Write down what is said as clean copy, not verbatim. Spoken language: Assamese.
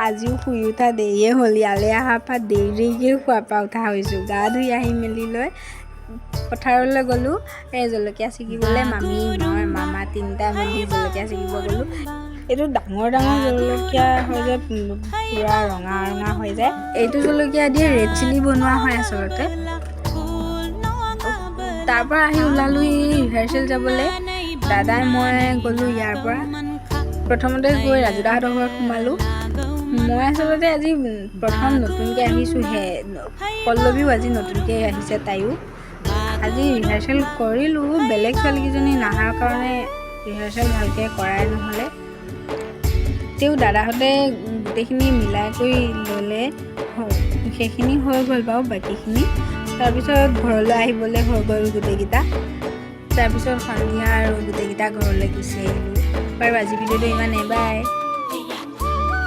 আজিও শুই উঠা দেৰিয়ে হ'ল ইয়ালৈ অহাৰ পৰা দেৰিকৈ শোৱাৰ পৰা উঠা হৈছোঁ গা ধুই আহি মেলি লৈ পথাৰলৈ গ'লোঁ জলকীয়া ছিগিবলৈ মামী মই মামা তিনিটা মেলি জলকীয়া ছিগিব গ'লোঁ এইটো ডাঙৰ জলকীয়া হয় যে পূৰা ৰঙা ৰঙা হৈ যায় এইটো জলকীয়া দি ৰেড চিলি বনোৱা হয় আচলতে তাৰ পৰা আহি ওলালোঁ ৰিহাৰ্চেল যাবলৈ দাদাই মই গ'লোঁ ইয়াৰ পৰা প্ৰথমতে গৈ ৰাজুদাহঁতৰ ঘৰত সোমালোঁ মই আচলতে আজি প্ৰথম নতুনকৈ আহিছোঁহে পল্লৱীও আজি নতুনকৈ আহিছে তাইও আজি ৰিহাৰ্চেল কৰিলোঁ বেলেগ ছোৱালীকেইজনী নহাৰ কাৰণে ৰিহাৰ্চেল ভালকৈ কৰাই নহ'লে তেওঁ দাদাহঁতে গোটেইখিনি মিলাই কৰি ল'লে সেইখিনি হৈ গ'ল বাৰু বাকীখিনি তাৰপিছত ঘৰলৈ আহিবলৈ হৈ গ'ল গোটেইকেইটা তাৰপিছত সন্ধিয়া আৰু গোটেইকেইটা ঘৰলৈ গুচি আহিলোঁ বাৰু আজি ভিডিঅ'টো ইমানেই বাই